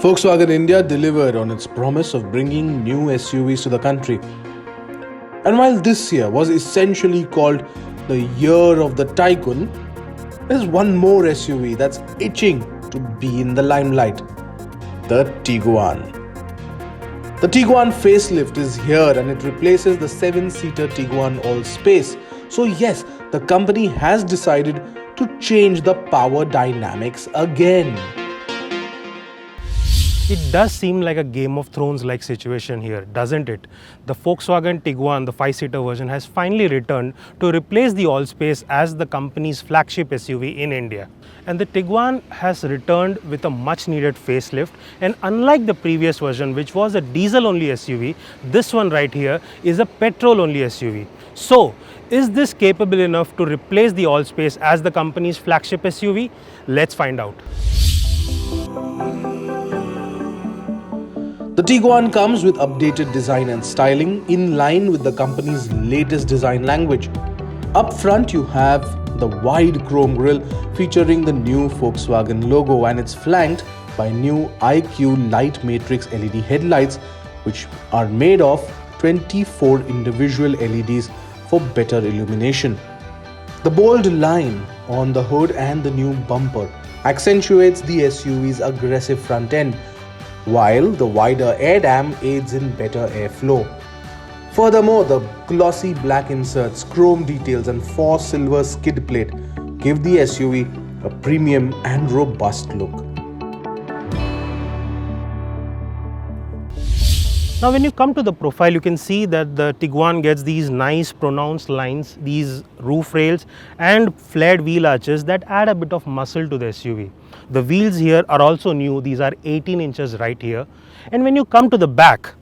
Volkswagen India delivered on its promise of bringing new SUVs to the country. And while this year was essentially called the year of the Tiguan, there's one more SUV that's itching to be in the limelight: the Tiguan. The Tiguan Facelift is here and it replaces the 7-seater Tiguan Allspace. So yes, the company has decided to change the power dynamics again. It does seem like a Game of Thrones-like situation here, doesn't it? The Volkswagen Tiguan, the 5-seater version, has finally returned to replace the Allspace as the company's flagship SUV in India. And the Tiguan has returned with a much-needed facelift, and unlike the previous version, which was a diesel-only SUV, this one right here is a petrol-only SUV. So, is this capable enough to replace the Allspace as the company's flagship SUV? Let's find out. The Tiguan comes with updated design and styling in line with the company's latest design language. Up front you have the wide chrome grille featuring the new Volkswagen logo, and it's flanked by new IQ light matrix LED headlights which are made of 24 individual LEDs for better illumination. The bold line on the hood and the new bumper accentuates the SUV's aggressive front end, while the wider air dam aids in better airflow. Furthermore, the glossy black inserts, chrome details and 4 silver skid plate give the SUV a premium and robust look. Now when you come to the profile, you can see that the Tiguan gets these nice pronounced lines, these roof rails and flared wheel arches that add a bit of muscle to the SUV. The wheels here are also new, these are 18 inches right here. And when you come to the back,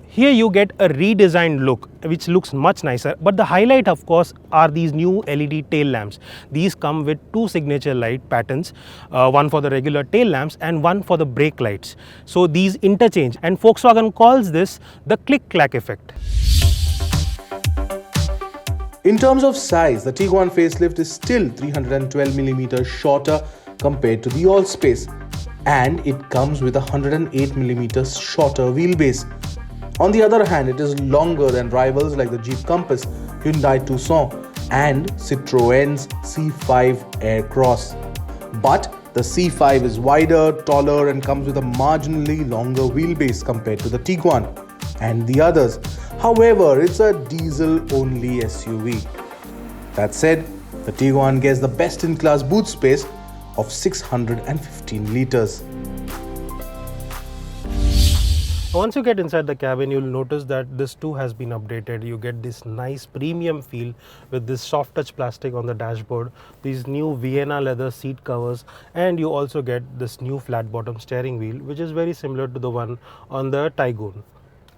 here you get a redesigned look which looks much nicer, but the highlight of course are these new LED tail lamps. These come with 2 signature light patterns, one for the regular tail lamps and one for the brake lights. So these interchange, and Volkswagen calls this the click-clack effect. In terms of size, the Tiguan Facelift is still 312mm shorter compared to the Allspace, and it comes with a 108mm shorter wheelbase. On the other hand, it is longer than rivals like the Jeep Compass, Hyundai Tucson and Citroen's C5 Aircross. But the C5 is wider, taller and comes with a marginally longer wheelbase compared to the Tiguan and the others. However, it's a diesel-only SUV. That said, the Tiguan gets the best-in-class boot space of 615 litres. Once you get inside the cabin, you'll notice that this too has been updated. You get this nice premium feel with this soft touch plastic on the dashboard, these new Vienna leather seat covers, and you also get this new flat bottom steering wheel which is very similar to the one on the Tiguan.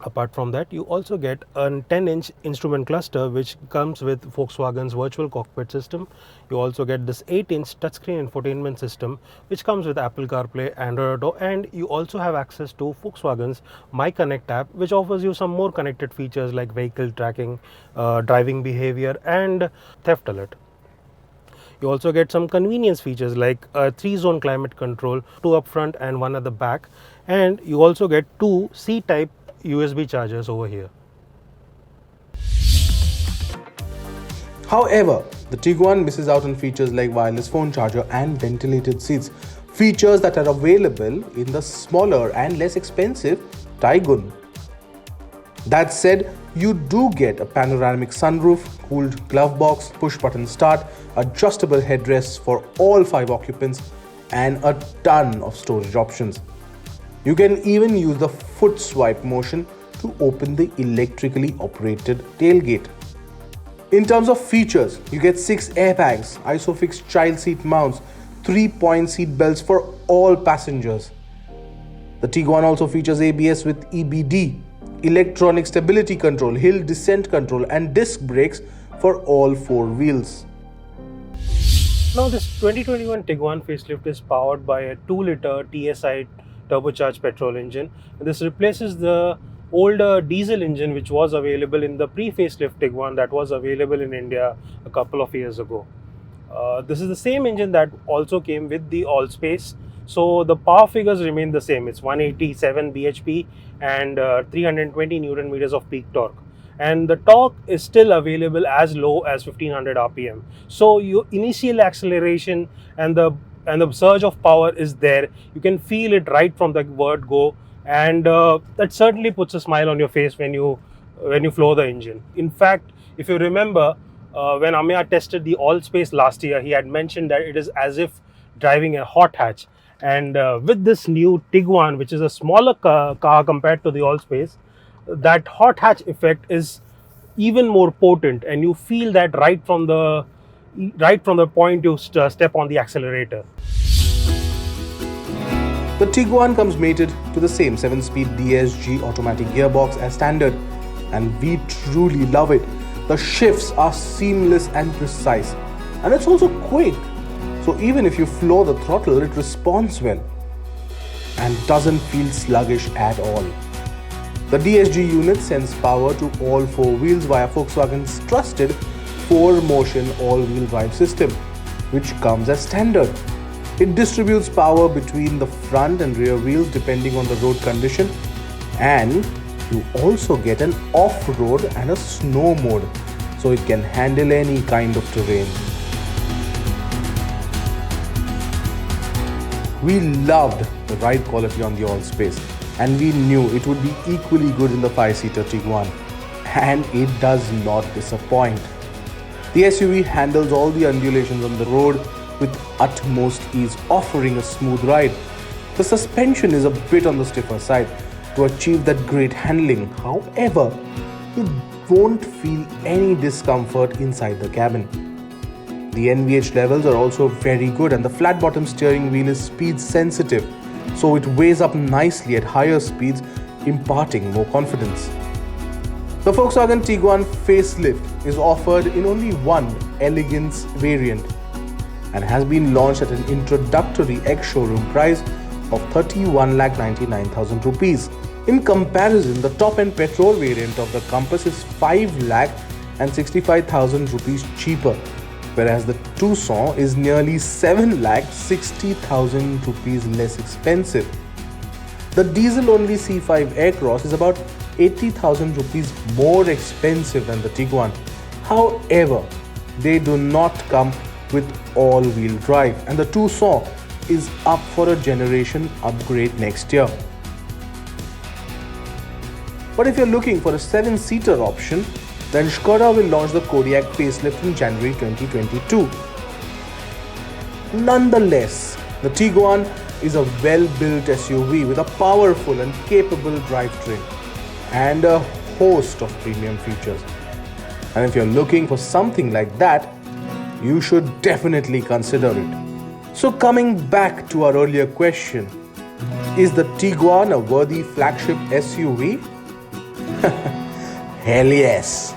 Apart from that, you also get a 10-inch instrument cluster which comes with Volkswagen's virtual cockpit system. You also get this 8-inch touchscreen infotainment system which comes with Apple CarPlay, Android Auto, and you also have access to Volkswagen's My Connect app which offers you some more connected features like vehicle tracking, driving behavior and theft alert. You also get some convenience features like a 3-zone climate control, 2 up front and 1 at the back, and you also get 2 C-type USB chargers over here. However, the Tiguan misses out on features like wireless phone charger and ventilated seats, features that are available in the smaller and less expensive Tiguan. That said, you do get a panoramic sunroof, cooled glove box, push-button start, adjustable headrests for all 5 occupants, and a ton of storage options. You can even use the foot swipe motion to open the electrically operated tailgate. In terms of features, you get 6 airbags, ISOFIX child seat mounts, 3-point seat belts for all passengers. The Tiguan also features ABS with EBD, electronic stability control, hill descent control and disc brakes for all 4 wheels. Now this 2021 Tiguan facelift is powered by a 2-liter TSI turbocharged petrol engine. This replaces the older diesel engine which was available in the pre-facelift Tiguan that was available in India a couple of years ago. This is the same engine that also came with the Allspace So the power figures remain the same. It's 187 bhp and 320 newton meters of peak torque, and the torque is still available as low as 1500 rpm. So your initial acceleration and the surge of power is there. You can feel it right from the word go, and that certainly puts a smile on your face when you floor the engine. In fact, if you remember, when Amya tested the Allspace last year, he had mentioned that it is as if driving a hot hatch. And with this new Tiguan, which is a smaller car compared to the Allspace, that hot hatch effect is even more potent, and you feel that right from the point you step on the accelerator. The Tiguan comes mated to the same 7-speed DSG automatic gearbox as standard, and we truly love it. The shifts are seamless and precise, and it's also quick. So even if you floor the throttle, it responds well and doesn't feel sluggish at all. The DSG unit sends power to all four wheels via Volkswagen's trusted 4-motion all-wheel drive system, which comes as standard. It distributes power between the front and rear wheels depending on the road condition, and you also get an off-road and a snow mode, so it can handle any kind of terrain. We loved the ride quality on the Allspace, and we knew it would be equally good in the 5-seater Tiguan, and it does not disappoint. The SUV handles all the undulations on the road with utmost ease, offering a smooth ride. The suspension is a bit on the stiffer side to achieve that great handling. However, you won't feel any discomfort inside the cabin. The NVH levels are also very good, and the flat bottom steering wheel is speed sensitive, so it weighs up nicely at higher speeds, imparting more confidence. The Volkswagen Tiguan Facelift is offered in only one elegance variant and has been launched at an introductory ex-showroom price of 31,99,000 rupees. In comparison, the top-end petrol variant of the Compass is 5,65,000 rupees cheaper, whereas the Tucson is nearly 7,60,000 rupees less expensive. The diesel-only C5 Aircross is about 80,000 rupees more expensive than the Tiguan. However, they do not come with all-wheel drive, and the Tucson is up for a generation upgrade next year. But if you're looking for a 7-seater option, then Skoda will launch the Kodiaq facelift in January 2022. Nonetheless, the Tiguan is a well-built SUV with a powerful and capable drivetrain and a host of premium features. And if you're looking for something like that, you should definitely consider it. So coming back to our earlier question, is the Tiguan a worthy flagship SUV? Hell yes!